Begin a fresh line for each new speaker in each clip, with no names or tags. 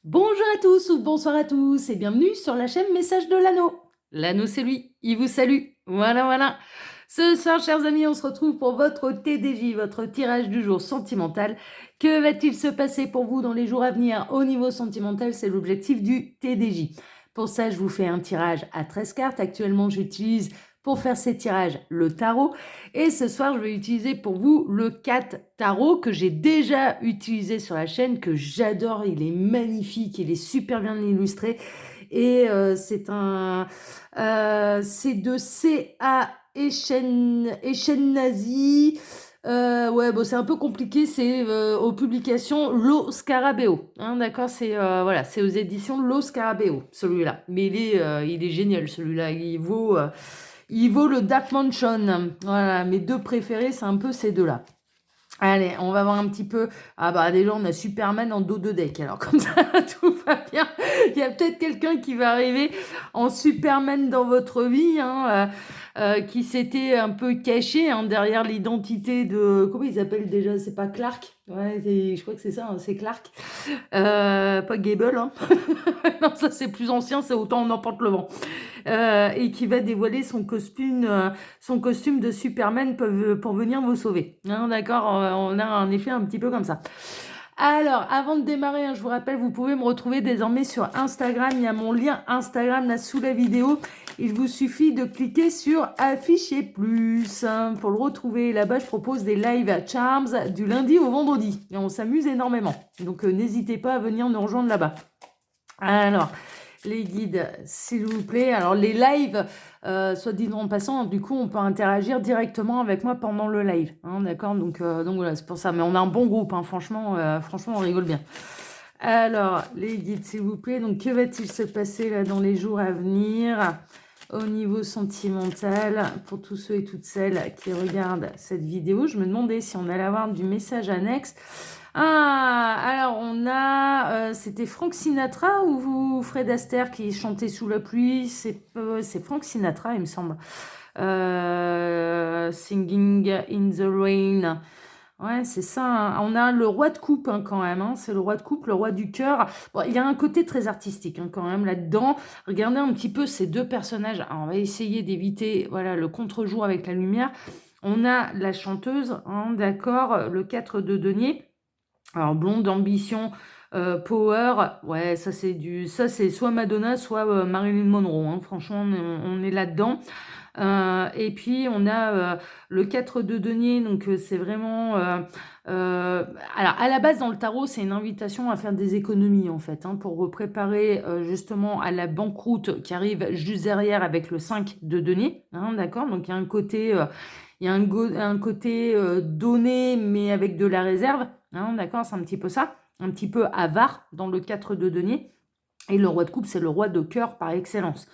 Bonjour à tous ou bonsoir à tous et bienvenue sur la chaîne Message de l'Anneau. L'Anneau c'est lui, il vous salue. Voilà. Ce soir, chers amis, on se retrouve pour votre TDJ, votre tirage du jour sentimental. Que va-t-il se passer pour vous dans les jours à venir au niveau sentimental? C'est l'objectif du TDJ. Pour ça, je vous fais un tirage à 13 cartes. Actuellement, j'utilise pour faire ces tirages le tarot. Et ce soir, je vais utiliser pour vous le 4 tarot que j'ai déjà utilisé sur la chaîne, que j'adore. Il est magnifique, il est super bien illustré. Et c'est de C.A. Echennazi. Ouais, bon, c'est un peu compliqué, c'est aux publications Lo Scarabeo. Hein, d'accord, c'est voilà, c'est aux éditions Lo Scarabeo, celui-là. Mais il est génial, celui-là. Il vaut le Dark Mansion. Voilà, mes deux préférés, c'est un peu ces deux-là. Allez, on va voir un petit peu. Ah bah déjà, on a Superman en dos de deck. Alors comme ça, tout va bien. Il y a peut-être quelqu'un qui va arriver en Superman dans votre vie, hein, qui s'était un peu caché hein, derrière l'identité de... Comment il s'appelle déjà? C'est pas Clark? Ouais, je crois que c'est ça, hein, c'est Clark. Pas Gable, hein. Non, ça c'est plus ancien, c'est Autant on emporte le vent. Et qui va dévoiler son costume de Superman pour venir vous sauver. Hein, d'accord, on a un effet un petit peu comme ça. Alors, avant de démarrer, hein, je vous rappelle, vous pouvez me retrouver désormais sur Instagram. Il y a mon lien Instagram là sous la vidéo. Il vous suffit de cliquer sur Afficher plus hein, pour le retrouver. Là-bas, je propose des live à Charms du lundi au vendredi. Et on s'amuse énormément. Donc, n'hésitez pas à venir nous rejoindre là-bas. Alors, les guides, s'il vous plaît. Alors, les lives, soit dit en passant, du coup, on peut interagir directement avec moi pendant le live. Hein, d'accord, donc voilà, c'est pour ça. Mais on a un bon groupe, hein, franchement, on rigole bien. Alors, les guides, s'il vous plaît. Donc, que va-t-il se passer là dans les jours à venir au niveau sentimental pour tous ceux et toutes celles qui regardent cette vidéo? Je me demandais si on allait avoir du message annexe. Ah, alors on a, c'était Frank Sinatra ou Fred Astaire qui chantait sous la pluie? C'est Frank Sinatra, il me semble. Singing in the Rain. Ouais, c'est ça. Hein. On a le roi de coupe hein, quand même. Hein. C'est le roi de coupe, le roi du cœur. Bon, il y a un côté très artistique hein, quand même là-dedans. Regardez un petit peu ces deux personnages. Alors, on va essayer d'éviter voilà, le contre-jour avec la lumière. On a la chanteuse, hein, d'accord, le 4 de denier. Alors, blonde, ambition, power, ouais, ça c'est soit Madonna, soit Marilyn Monroe. Hein. Franchement, on est là-dedans. Et puis on a le 4 de denier, donc c'est vraiment... alors à la base dans le tarot, c'est une invitation à faire des économies en fait, hein, pour préparer justement à la banqueroute qui arrive juste derrière avec le 5 de denier. Hein, d'accord, donc il y a un côté... il y a un côté donné, mais avec de la réserve. Hein, d'accord, c'est un petit peu ça. Un petit peu avare dans le 4 de denier. Et le roi de coupe, c'est le roi de cœur par excellence.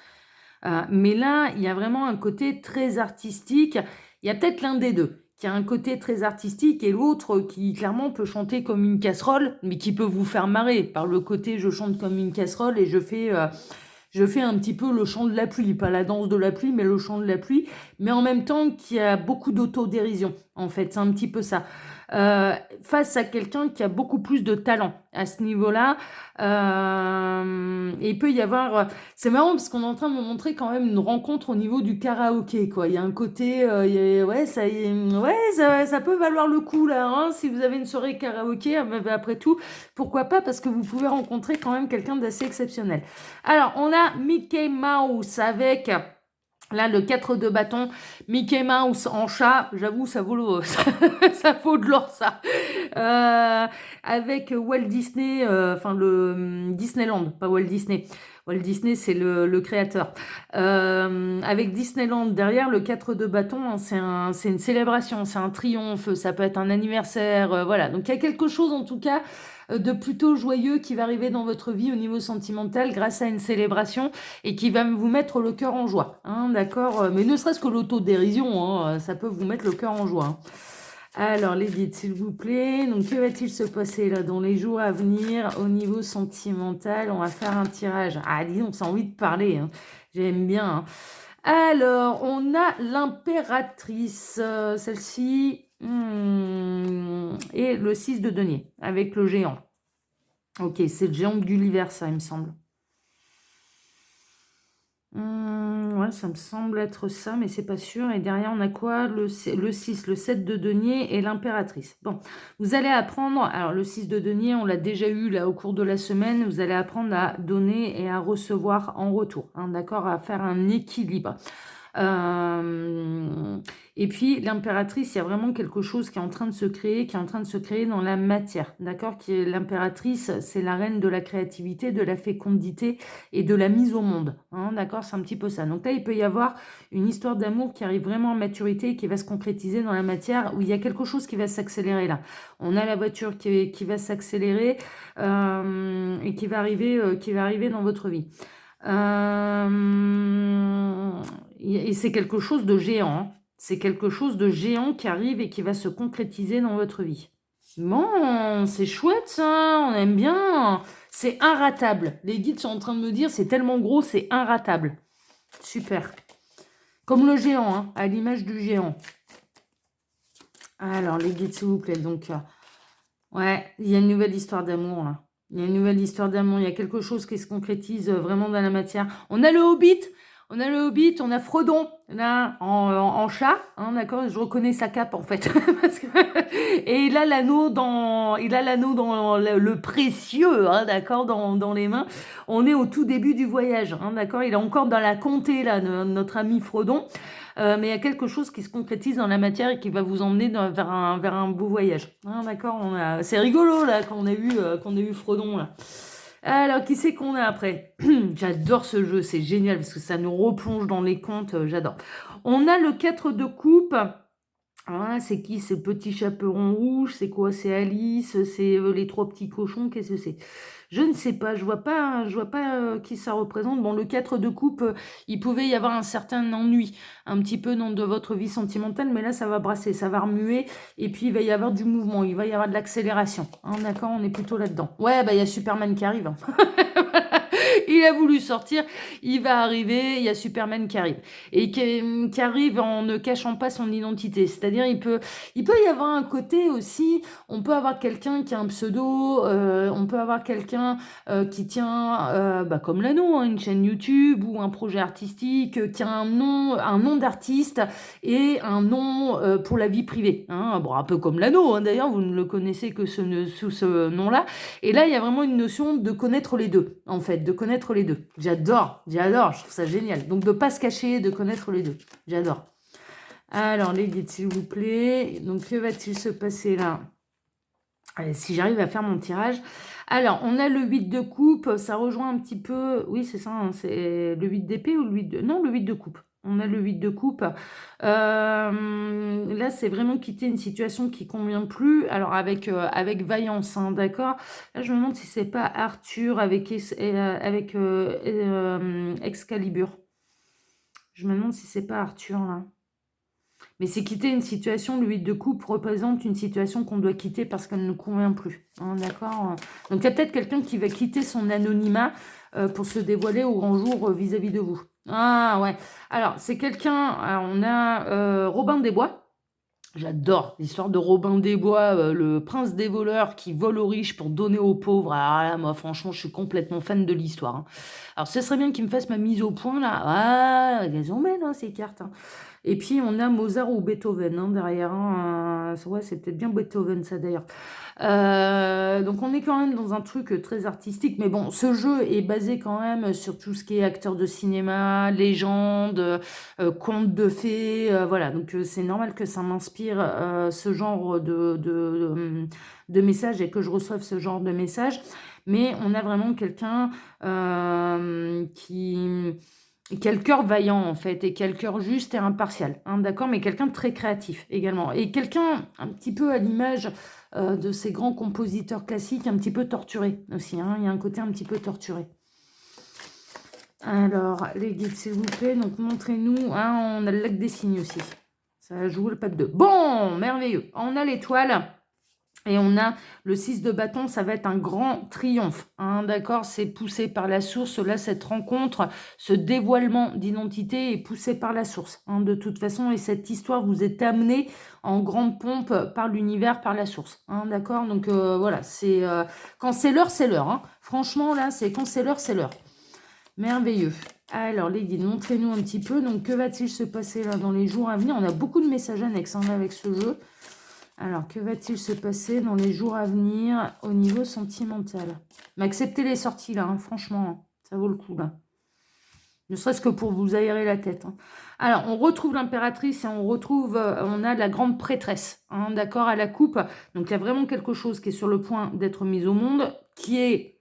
Mais là, il y a vraiment un côté très artistique. Il y a peut-être l'un des deux qui a un côté très artistique et l'autre qui clairement peut chanter comme une casserole, mais qui peut vous faire marrer par le côté je chante comme une casserole et je fais un petit peu le chant de la pluie, pas la danse de la pluie, mais le chant de la pluie, mais en même temps qui a beaucoup d'autodérision, en fait, c'est un petit peu ça. Face à quelqu'un qui a beaucoup plus de talent à ce niveau-là, et il peut y avoir... C'est marrant parce qu'on est en train de me montrer quand même une rencontre au niveau du karaoké, quoi. Il y a un côté... ouais, ça peut valoir le coup, là, hein, si vous avez une soirée karaoké, après tout, pourquoi pas, parce que vous pouvez rencontrer quand même quelqu'un d'assez exceptionnel. Alors, on a Mickey Mouse avec... Là, le 4 de bâton, Mickey Mouse en chat, j'avoue, ça vaut, ça vaut de l'or, ça. Avec Walt Disney, enfin le Disneyland, pas Walt Disney. Walt Disney, c'est le créateur. Avec Disneyland derrière, le 4 de bâton, hein, c'est une célébration, c'est un triomphe, ça peut être un anniversaire, voilà. Donc il y a quelque chose en tout cas de plutôt joyeux qui va arriver dans votre vie au niveau sentimental grâce à une célébration et qui va vous mettre le cœur en joie. Hein, d'accord. Mais ne serait-ce que l'autodérision, hein, ça peut vous mettre le cœur en joie. Hein. Alors, les guides, s'il vous plaît. Donc, que va-t-il se passer là dans les jours à venir au niveau sentimental? On va faire un tirage. Ah, dis donc, ça a envie de parler. Hein. J'aime bien. Hein. Alors, on a l'impératrice, celle-ci, et le 6 de denier, avec le géant. Ok, c'est le géant de Gulliver, ça, il me semble. Ouais, ça me semble être ça, mais c'est pas sûr. Et derrière, on a quoi? Le 6, le 7 de denier et l'impératrice. Bon, vous allez apprendre. Alors, le 6 de denier, on l'a déjà eu là au cours de la semaine. Vous allez apprendre à donner et à recevoir en retour. Hein, d'accord? À faire un équilibre. Euh, et puis l'impératrice, il y a vraiment quelque chose qui est en train de se créer, qui est en train de se créer dans la matière, d'accord? L'impératrice, c'est la reine de la créativité, de la fécondité et de la mise au monde, hein, d'accord? C'est un petit peu ça. Donc là, il peut y avoir une histoire d'amour qui arrive vraiment en maturité et qui va se concrétiser dans la matière, où il y a quelque chose qui va s'accélérer là. On a la voiture qui va s'accélérer et qui va arriver dans votre vie. Et c'est quelque chose de géant, hein. C'est quelque chose de géant qui arrive et qui va se concrétiser dans votre vie. Bon, c'est chouette ça, on aime bien. C'est inratable. Les guides sont en train de me dire, c'est tellement gros, c'est inratable. Super. Comme le géant, hein, à l'image du géant. Alors, les guides, s'il vous plaît. Donc, ouais, il y a une nouvelle histoire d'amour là. Il y a une nouvelle histoire d'amour. Il y a quelque chose qui se concrétise vraiment dans la matière. On a le Hobbit. On a le Hobbit, on a Frodon, là, en chat, hein, d'accord? Je reconnais sa cape, en fait. Et il a l'anneau dans le précieux, hein, d'accord, dans les mains. On est au tout début du voyage, hein, d'accord? Il est encore dans la comté, là, notre ami Frodon. Mais il y a quelque chose qui se concrétise dans la matière et qui va vous emmener vers un beau voyage. Hein, d'accord? C'est rigolo, là, qu'on a eu Frodon, là. Alors, qui c'est qu'on a après? J'adore ce jeu, c'est génial parce que ça nous replonge dans les contes, j'adore. On a le 4 de coupe. Ah, c'est qui ce petit chaperon rouge? C'est quoi? C'est Alice? C'est les trois petits cochons? Qu'est-ce que c'est? Je ne sais pas, je vois pas qui ça représente. Bon, le 4 de coupe, il pouvait y avoir un certain ennui, un petit peu de votre vie sentimentale, mais là, ça va brasser, ça va remuer, et puis il va y avoir du mouvement, il va y avoir de l'accélération. Hein, d'accord, on est plutôt là-dedans. Ouais, bah il y a Superman qui arrive. Hein. Il a voulu sortir, il va arriver, il y a Superman qui arrive. Et qui arrive en ne cachant pas son identité. C'est-à-dire, il peut y avoir un côté aussi, on peut avoir quelqu'un qui a un pseudo, on peut avoir quelqu'un qui tient, comme l'anneau, hein, une chaîne YouTube ou un projet artistique, qui a un nom d'artiste et un nom pour la vie privée. Hein. Bon, un peu comme l'anneau, hein, d'ailleurs, vous ne le connaissez que sous ce nom-là. Et là, il y a vraiment une notion de connaître les deux, en fait, de connaître les deux. J'adore, je trouve ça génial. Donc, de ne pas se cacher, de connaître les deux. J'adore. Alors, les guides, s'il vous plaît. Donc, que va-t-il se passer là? Allez, si j'arrive à faire mon tirage. Alors, on a le 8 de coupe, ça rejoint un petit peu... Oui, c'est ça, hein, c'est le 8 d'épée ou le 8 de... Non, le 8 de coupe. On a le 8 de coupe. Là, c'est vraiment quitter une situation qui convient plus. Alors, avec vaillance, hein, d'accord? Là, je me demande si c'est pas Arthur avec Excalibur. Je me demande si c'est pas Arthur, là. Mais c'est quitter une situation, le 8 de coupe représente une situation qu'on doit quitter parce qu'elle ne nous convient plus. Hein, d'accord? Donc, il y a peut-être quelqu'un qui va quitter son anonymat pour se dévoiler au grand jour vis-à-vis de vous. Ah ouais. Alors, c'est quelqu'un, on a Robin des Bois. J'adore l'histoire de Robin des Bois, le prince des voleurs qui vole aux riches pour donner aux pauvres. Alors là, moi, franchement, je suis complètement fan de l'histoire. Hein. Alors, ce serait bien qu'il me fasse ma mise au point, là. Ah, elles ont belles, hein, ces cartes. Hein. Et puis, on a Mozart ou Beethoven hein, derrière. Hein. Ouais, c'est peut-être bien Beethoven, ça, d'ailleurs. Donc on est quand même dans un truc très artistique, mais bon, ce jeu est basé quand même sur tout ce qui est acteur de cinéma, légende, conte de fées, voilà. Donc c'est normal que ça m'inspire ce genre de messages et que je reçoive ce genre de messages. Mais on a vraiment quelqu'un qui a le cœur vaillant en fait, et qui a le cœur juste et impartial, hein, d'accord, mais quelqu'un de très créatif également, et quelqu'un un petit peu à l'image de ces grands compositeurs classiques, un petit peu torturé aussi, hein, il y a un côté un petit peu torturé. Alors, les guides s'il vous plaît, donc montrez-nous, hein, on a le lac des signes aussi, ça joue le pas de deux. Bon, merveilleux, on a l'étoile. Et on a le 6 de bâton, ça va être un grand triomphe, hein, d'accord? C'est poussé par la source. Là, cette rencontre, ce dévoilement d'identité est poussé par la source, hein, de toute façon. Et cette histoire vous est amenée en grande pompe par l'univers, par la source, hein, d'accord? Donc voilà, c'est quand c'est l'heure, hein. Franchement, là, c'est quand c'est l'heure, c'est l'heure. Merveilleux. Alors, les guides, montrez-nous un petit peu. Donc, que va-t-il se passer là dans les jours à venir? On a beaucoup de messages annexes, hein, là, avec ce jeu. Alors, que va-t-il se passer dans les jours à venir au niveau sentimental? Mais acceptez les sorties, là, hein, franchement, hein, ça vaut le coup, là. Ne serait-ce que pour vous aérer la tête, hein. Alors, on retrouve l'impératrice et on a la grande prêtresse, hein, d'accord, à la coupe. Donc, il y a vraiment quelque chose qui est sur le point d'être mis au monde, qui est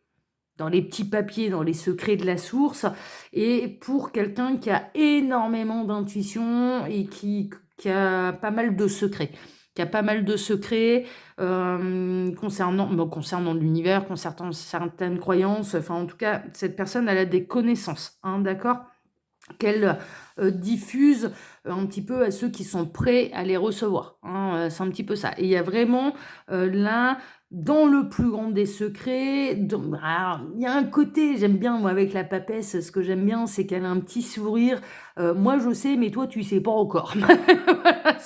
dans les petits papiers, dans les secrets de la source, et pour quelqu'un qui a énormément d'intuition et qui a pas mal de secrets. Concernant l'univers, concernant certaines croyances. Enfin, en tout cas, cette personne, elle a des connaissances, hein, d'accord, qu'elle diffuse un petit peu à ceux qui sont prêts à les recevoir, hein, c'est un petit peu ça. Et il y a vraiment là, dans le plus grand des secrets, alors, il y a un côté, j'aime bien, moi, avec la papesse, ce que j'aime bien, c'est qu'elle a un petit sourire. Moi, je sais, mais toi, tu sais pas encore. Voilà,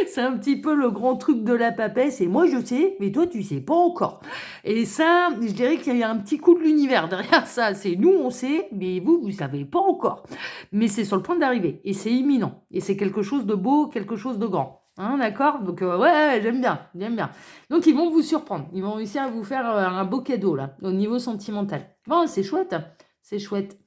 c'est un petit peu le grand truc de la papesse. Et moi, je sais, mais toi, tu sais pas encore. Et ça, je dirais qu'il y a un petit coup de l'univers derrière ça. C'est nous, on sait, mais vous, vous savez pas encore. Mais c'est sur le point d'arriver. Et c'est imminent. Et c'est quelque chose de beau, quelque chose de grand. Hein, d'accord? Donc, ouais, j'aime bien, j'aime bien. Donc, ils vont vous surprendre. Ils vont réussir à vous faire un beau cadeau, là, au niveau sentimental. Bon, c'est chouette. C'est chouette.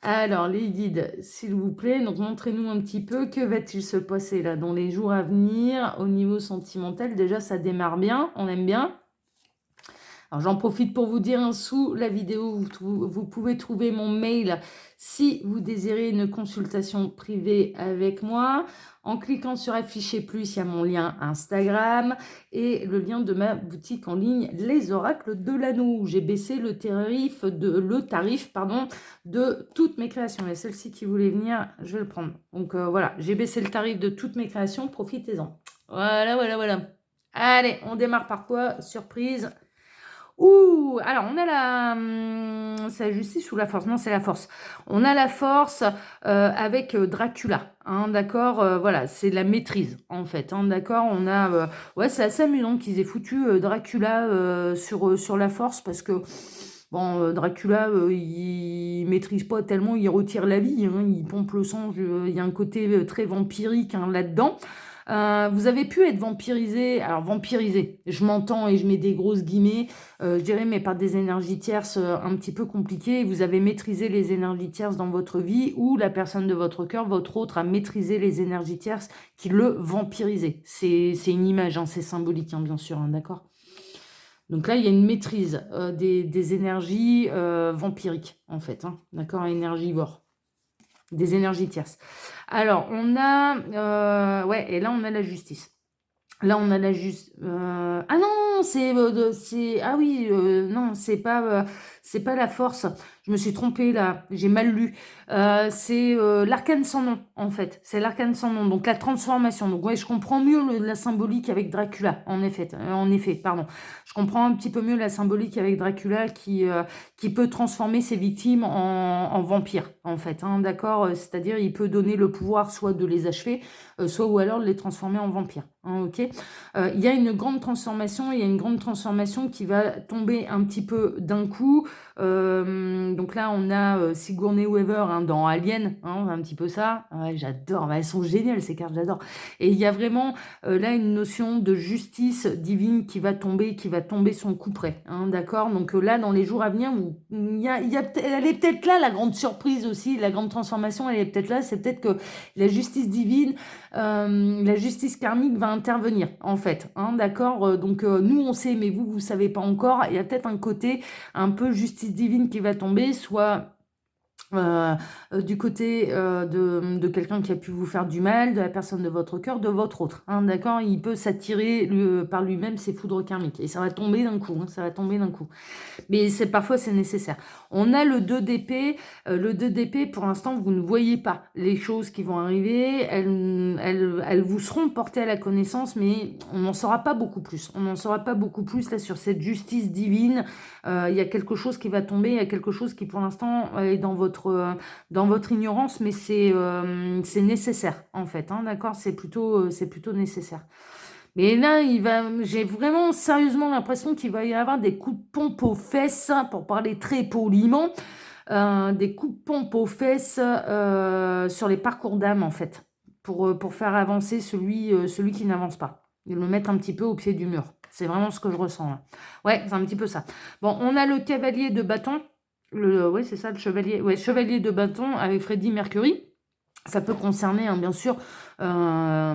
Alors, les guides, s'il vous plaît, donc montrez-nous un petit peu que va-t-il se passer là dans les jours à venir au niveau sentimental. Déjà, ça démarre bien, on aime bien. Alors, j'en profite pour vous dire, hein, sous la vidéo, vous pouvez trouver mon mail si vous désirez une consultation privée avec moi. En cliquant sur Afficher plus, il y a mon lien Instagram et le lien de ma boutique en ligne, Les Oracles de l'Anneau. J'ai baissé le tarif de toutes mes créations. Et celle-ci qui voulait venir, je vais le prendre. Donc voilà, j'ai baissé le tarif de toutes mes créations, profitez-en. Voilà, voilà, voilà. Allez, on démarre par quoi? Surprise. Ouh, alors on a c'est la justice ou la force? Non, c'est la force. On a la force avec Dracula, hein, d'accord, voilà, c'est de la maîtrise, en fait, hein, d'accord, on a... ouais, c'est assez amusant qu'ils aient foutu Dracula sur la force, parce que, bon, Dracula, il maîtrise pas tellement, il retire la vie, hein, il pompe le sang, il y a un côté très vampirique, hein, là-dedans. Vous avez pu être vampirisé, alors vampirisé, je m'entends et je mets des grosses guillemets, je dirais, mais par des énergies tierces un petit peu compliquées. Vous avez maîtrisé les énergies tierces dans votre vie, ou la personne de votre cœur, votre autre, a maîtrisé les énergies tierces qui le vampirisaient. C'est une image, hein, c'est symbolique, hein, bien sûr, hein, d'accord. Donc là, il y a une maîtrise des énergies vampiriques, en fait, hein, d'accord, énergivores, des énergies tierces. Alors, on a... ouais, et là, on a la justice. Là, on a la justice... ah non, c'est... Ah oui, non, c'est pas la force. Je me suis trompée, là. J'ai mal lu. C'est l'arcane sans nom, en fait. C'est l'arcane sans nom. Donc, la transformation. Donc, ouais, je comprends mieux la symbolique avec Dracula, en effet, pardon. Je comprends un petit peu mieux la symbolique avec Dracula qui peut transformer ses victimes en vampires, en fait, hein, d'accord? C'est-à-dire, il peut donner le pouvoir soit de les achever, soit ou alors de les transformer en vampires, hein, ok? Il y a une grande transformation, qui va tomber un petit peu d'un coup. Donc là, on a Sigourney Weaver, hein, dans Alien, hein, un petit peu ça. Ouais, j'adore, bah, elles sont géniales ces cartes, j'adore. Et il y a vraiment là une notion de justice divine qui va tomber son coup près, hein, d'accord? Donc là, dans les jours à venir, elle est peut-être là, la grande surprise aussi, la grande transformation, elle est peut-être là. C'est peut-être que la justice divine, la justice karmique va intervenir, en fait, hein, d'accord? Donc nous, on sait, mais vous savez pas encore. Il y a peut-être un côté un peu justice divine qui va tomber, soit Heu du côté, de quelqu'un qui a pu vous faire du mal, de la personne de votre cœur, de votre autre, hein, d'accord? Il peut s'attirer par lui-même ses foudres karmiques et ça va tomber d'un coup, hein, ça va tomber d'un coup. Mais parfois c'est nécessaire. On a le 2 d'épée, le 2 d'épée pour l'instant vous ne voyez pas les choses qui vont arriver, elles vous seront portées à la connaissance, mais on n'en saura pas beaucoup plus. On n'en saura pas beaucoup plus là sur cette justice divine. Il y a quelque chose qui va tomber, il y a quelque chose qui pour l'instant est dans votre ignorance, mais c'est nécessaire en fait, hein, d'accord? C'est plutôt nécessaire. Mais là, j'ai vraiment sérieusement l'impression qu'il va y avoir des coups de pompe aux fesses, hein, pour parler très poliment, des coups de pompe aux fesses sur les parcours d'âme, en fait, pour faire avancer celui qui n'avance pas. Et le mettre un petit peu au pied du mur. C'est vraiment ce que je ressens là. Ouais, c'est un petit peu ça. Bon, on a le cavalier de bâton. Oui, c'est ça, le chevalier. Ouais, chevalier de bâton avec Freddie Mercury. Ça peut concerner, hein, bien sûr, la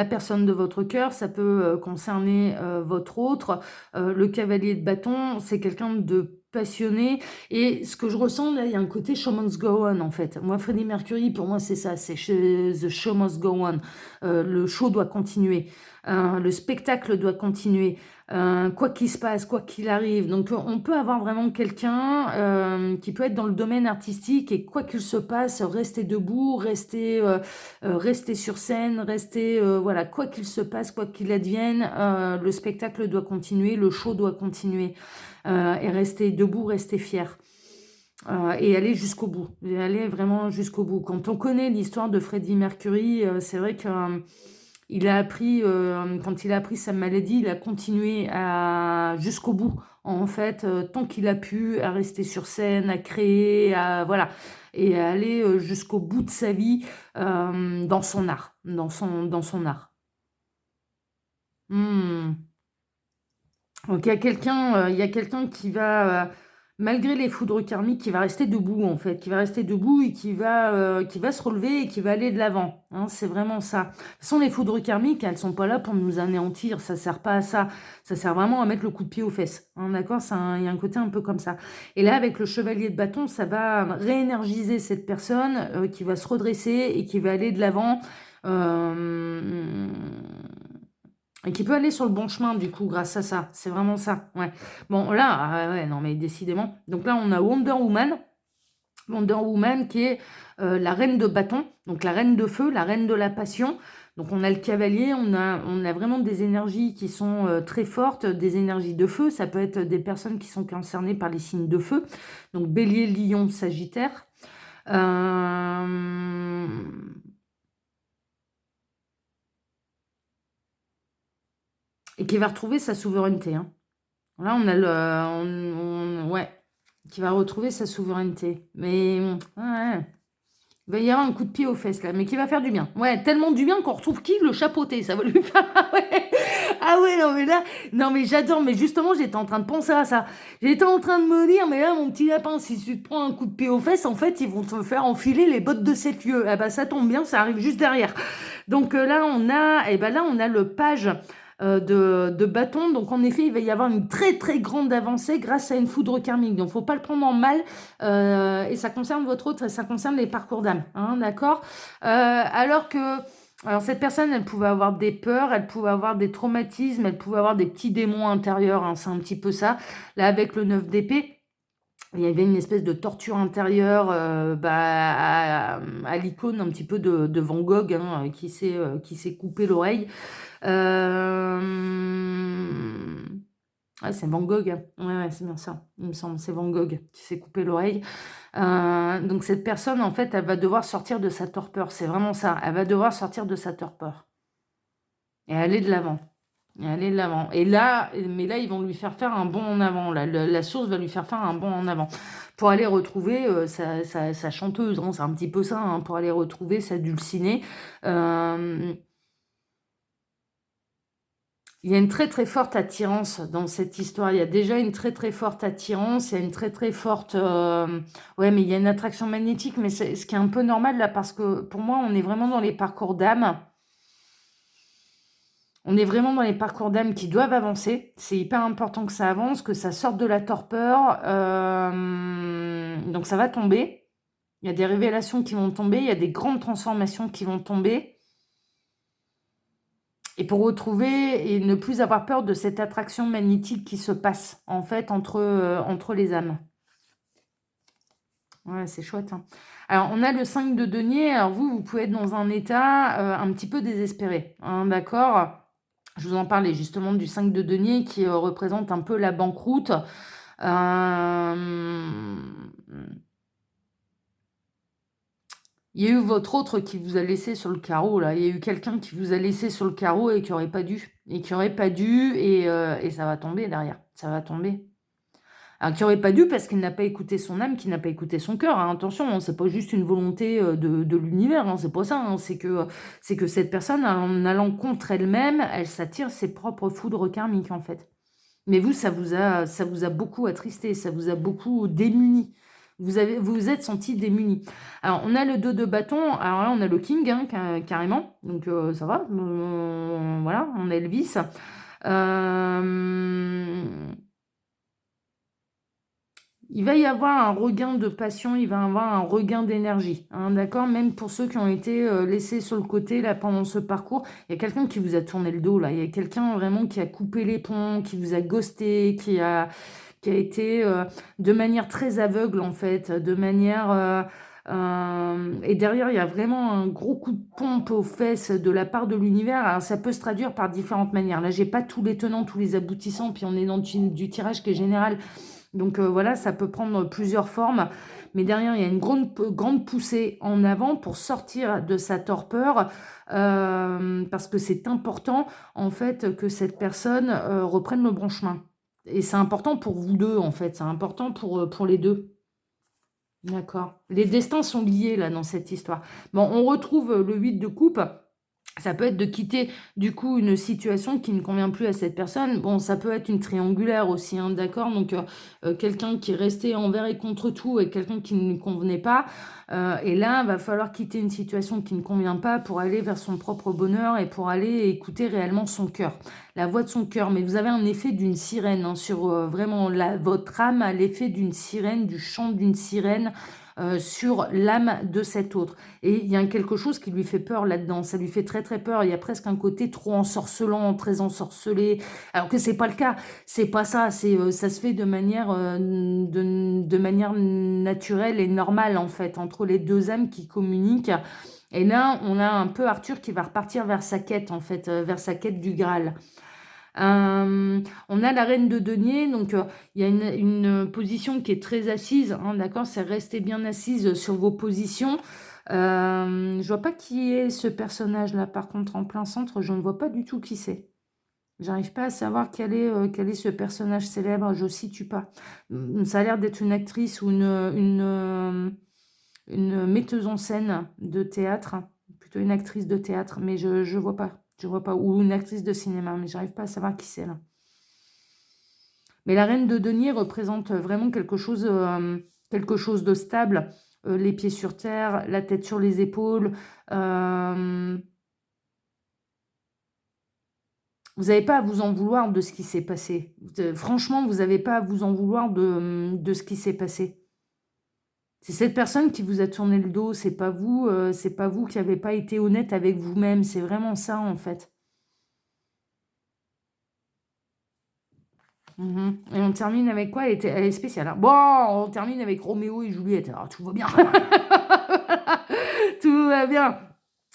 personne de votre cœur, ça peut concerner votre autre. Le cavalier de bâton, c'est quelqu'un de passionné. Et ce que je ressens, là, il y a un côté show must go on, en fait. Moi, Freddie Mercury, pour moi, c'est ça, c'est The show must go on. Le show doit continuer. Le spectacle doit continuer. Quoi qu'il se passe, quoi qu'il arrive. Donc, on peut avoir vraiment quelqu'un qui peut être dans le domaine artistique et quoi qu'il se passe, rester debout, rester sur scène, voilà, quoi qu'il se passe, quoi qu'il advienne, le spectacle doit continuer, le show doit continuer et rester debout, rester fier. Et aller jusqu'au bout, et aller vraiment jusqu'au bout. Quand on connaît l'histoire de Freddie Mercury, c'est vrai que il a appris, quand il a appris sa maladie, il a continué jusqu'au bout, en fait, tant qu'il a pu, à rester sur scène, à créer, voilà, et à aller jusqu'au bout de sa vie dans son art, dans son art. Hmm. Donc il y a quelqu'un qui va, malgré les foudres karmiques, qui va rester debout en fait, qui va rester debout et qui va se relever et qui va aller de l'avant, hein, c'est vraiment ça. De toute façon, les foudres karmiques, elles sont pas là pour nous anéantir, ça sert pas à ça. Ça sert vraiment à mettre le coup de pied aux fesses, hein, d'accord? Il y a un côté un peu comme ça. Et là, avec le chevalier de bâton, ça va réénergiser cette personne qui va se redresser et qui va aller de l'avant. Euh, et qui peut aller sur le bon chemin, du coup, grâce à ça. C'est vraiment ça, ouais. Bon, là, ouais, non, mais décidément. Donc là, on a Wonder Woman. Wonder Woman qui est la reine de bâton, donc la reine de feu, la reine de la passion. Donc on a le cavalier, on a vraiment des énergies qui sont très fortes, des énergies de feu. Ça peut être des personnes qui sont concernées par les signes de feu. Donc bélier, lion, sagittaire. Euh, Et qui va retrouver sa souveraineté, hein. Là, on a ouais, qui va retrouver sa souveraineté. Mais ouais, il va y avoir un coup de pied aux fesses là, mais qui va faire du bien. Ouais, tellement du bien qu'on retrouve qui? Le chapeauté, ça va lui faire. Ah ouais, ah ouais, non mais là, non mais j'adore. Mais justement, j'étais en train de penser à ça. J'étais en train de me dire, mais là, mon petit lapin, si tu te prends un coup de pied aux fesses, en fait, ils vont te faire enfiler les bottes de 7 lieues. Ah bah ça tombe bien, ça arrive juste derrière. Donc là, on a le page de bâton. Donc en effet, il va y avoir une très très grande avancée grâce à une foudre karmique. Donc faut pas le prendre en mal. Et ça concerne votre autre, et ça concerne les parcours d'âme, hein, d'accord? Alors cette personne, elle pouvait avoir des peurs, elle pouvait avoir des traumatismes, elle pouvait avoir des petits démons intérieurs, hein, c'est un petit peu ça. Là, avec le 9 d'épée, il y avait une espèce de torture intérieure à l'icône un petit peu de Van Gogh, hein, qui s'est coupé l'oreille. Ouais, c'est Van Gogh, hein. Ouais, ouais, c'est bien ça, il me semble. C'est Van Gogh qui s'est coupé l'oreille. Donc cette personne, en fait, elle va devoir sortir de sa torpeur. C'est vraiment ça. Elle va devoir sortir de sa torpeur et aller de l'avant. Et aller de l'avant. Mais là, ils vont lui faire un bond en avant. Là, la source va lui faire un bond en avant pour aller retrouver sa chanteuse, hein. C'est un petit peu ça, hein, pour aller retrouver sa dulcinée. Euh, Il y a une très très forte attirance dans cette histoire. Il y a déjà une très très forte attirance. Il y a une très très forte. Ouais, mais il y a une attraction magnétique. Mais c'est ce qui est un peu normal là, parce que pour moi, on est vraiment dans les parcours d'âme. On est vraiment dans les parcours d'âme qui doivent avancer. C'est hyper important que ça avance, que ça sorte de la torpeur. Donc ça va tomber. Il y a des révélations qui vont tomber, il y a des grandes transformations qui vont tomber. Et pour retrouver et ne plus avoir peur de cette attraction magnétique qui se passe, en fait, entre les âmes. Ouais, c'est chouette, hein. Alors, on a le 5 de denier. Alors, vous pouvez être dans un état un petit peu désespéré, hein, d'accord? Je vous en parlais justement du 5 de denier qui représente un peu la banqueroute. Il y a eu votre autre qui vous a laissé sur le carreau, là. Il y a eu quelqu'un qui vous a laissé sur le carreau et qui aurait pas dû. Et qui aurait pas dû, et ça va tomber derrière. Ça va tomber. Alors, qui aurait pas dû parce qu'il n'a pas écouté son âme, qu'il n'a pas écouté son cœur, hein. Attention, hein, c'est pas juste une volonté de l'univers, hein, c'est pas ça, hein. C'est que cette personne, en allant contre elle-même, elle s'attire ses propres foudres karmiques, en fait. Mais vous, ça vous a beaucoup attristé, ça vous a beaucoup démuni. Vous vous êtes senti démuni. Alors, on a le 2 de bâton. Alors là, on a le king, hein, carrément. Donc, ça va. Voilà, on a Elvis. Il va y avoir un regain de passion, il va y avoir un regain d'énergie, hein, d'accord? Même pour ceux qui ont été laissés sur le côté là pendant ce parcours, il y a quelqu'un qui vous a tourné le dos là, il y a quelqu'un vraiment qui a coupé les ponts, qui vous a ghosté, qui a été de manière très aveugle en fait, de manière... et derrière, il y a vraiment un gros coup de pompe aux fesses de la part de l'univers. Alors, ça peut se traduire par différentes manières. Là, j'ai pas tous les tenants, tous les aboutissants, puis on est dans du tirage qui est général. Donc voilà, ça peut prendre plusieurs formes. Mais derrière, il y a une grande poussée en avant pour sortir de sa torpeur. Parce que c'est important, en fait, que cette personne reprenne le bon chemin. Et c'est important pour vous deux, en fait. C'est important pour les deux. D'accord. Les destins sont liés, là, dans cette histoire. Bon, on retrouve le 8 de coupe. Ça peut être de quitter, du coup, une situation qui ne convient plus à cette personne. Bon, ça peut être une triangulaire aussi, hein, d'accord? Donc, quelqu'un qui est resté envers et contre tout et quelqu'un qui ne lui convenait pas. Et là, il va falloir quitter une situation qui ne convient pas pour aller vers son propre bonheur et pour aller écouter réellement son cœur, la voix de son cœur. Mais vous avez un effet d'une sirène, hein, sur vraiment votre âme a l'effet d'une sirène, du chant d'une sirène. Sur l'âme de cet autre. Et il y a quelque chose qui lui fait peur là-dedans. Ça lui fait très très peur. Il y a presque un côté trop ensorcelant, très ensorcelé. Alors que c'est pas le cas. C'est pas ça. Ça se fait de manière naturelle et normale en fait entre les deux âmes qui communiquent. Et là, on a un peu Arthur qui va repartir vers sa quête en fait, vers sa quête du Graal. On a la reine de denier, donc il y a une position qui est très assise, hein, d'accord? C'est rester bien assise sur vos positions. Je vois pas qui est ce personnage-là, par contre, en plein centre, je ne vois pas du tout qui c'est. J'arrive pas à savoir quel est ce personnage célèbre, je situe pas. Ça a l'air d'être une actrice ou une metteuse en scène de théâtre, plutôt une actrice de théâtre, mais je vois pas. Je vois pas. Ou une actrice de cinéma, mais j'arrive pas à savoir qui c'est là. Mais la reine de denier représente vraiment quelque chose de stable. Les pieds sur terre, la tête sur les épaules. Vous n'avez pas à vous en vouloir de ce qui s'est passé. Franchement, vous n'avez pas à vous en vouloir de ce qui s'est passé. C'est cette personne qui vous a tourné le dos, c'est pas vous qui n'avez pas été honnête avec vous-même. C'est vraiment ça, en fait. Et on termine avec quoi? Elle est spéciale, hein. Bon, on termine avec Roméo et Juliette. Alors, tout va bien. Tout va bien.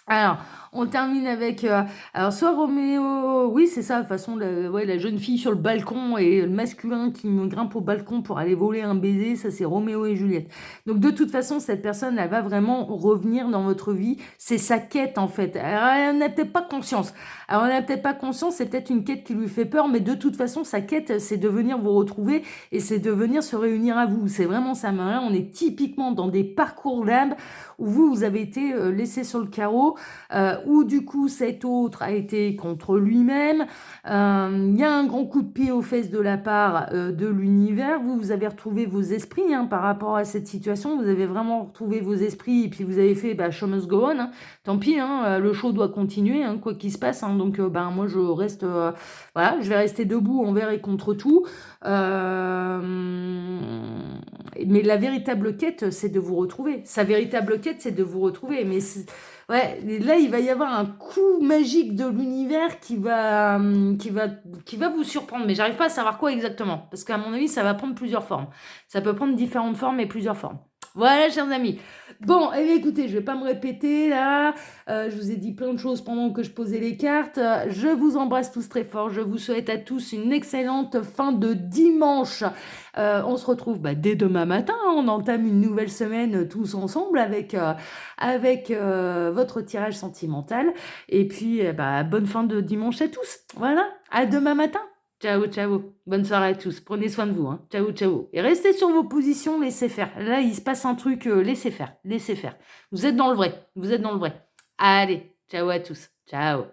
Alors, on termine avec... alors, soit Roméo... Oui, c'est ça, de toute façon, la jeune fille sur le balcon et le masculin qui me grimpe au balcon pour aller voler un baiser, ça, c'est Roméo et Juliette. Donc, de toute façon, cette personne, elle va vraiment revenir dans votre vie. C'est sa quête, en fait. Alors, elle n'a peut-être pas conscience. Alors, elle n'a peut-être pas conscience, c'est peut-être une quête qui lui fait peur, mais de toute façon, sa quête, c'est de venir vous retrouver et c'est de venir se réunir à vous. C'est vraiment ça. Mais là, on est typiquement dans des parcours d'âme où vous avez été laissé sur le carreau, où du coup cet autre a été contre lui-même. Il y a un grand coup de pied aux fesses de la part de l'univers. Vous avez retrouvé vos esprits hein, par rapport à cette situation. Vous avez vraiment retrouvé vos esprits et puis vous avez fait show must go on. Hein. Tant pis, hein, le show doit continuer, hein, quoi qu'il se passe. Hein. Donc moi je reste, voilà, je vais rester debout envers et contre tout. Mais la véritable quête, c'est de vous retrouver. Sa véritable quête, c'est de vous retrouver. Mais ouais, là, il va y avoir un coup magique de l'univers qui va vous surprendre. Mais j'arrive pas à savoir quoi exactement. Parce qu'à mon avis, ça va prendre plusieurs formes. Ça peut prendre différentes formes et plusieurs formes. Voilà, chers amis. Bon, eh bien, écoutez, je vais pas me répéter là. Je vous ai dit plein de choses pendant que je posais les cartes. Je vous embrasse tous très fort. Je vous souhaite à tous une excellente fin de dimanche. On se retrouve dès demain matin. On entame une nouvelle semaine tous ensemble avec votre tirage sentimental. Et puis, bonne fin de dimanche à tous. Voilà, à demain matin. Ciao, ciao. Bonne soirée à tous. Prenez soin de vous. Hein. Ciao, ciao. Et restez sur vos positions, laissez faire. Là, il se passe un truc, laissez faire. Laissez faire. Vous êtes dans le vrai. Vous êtes dans le vrai. Allez, ciao à tous. Ciao.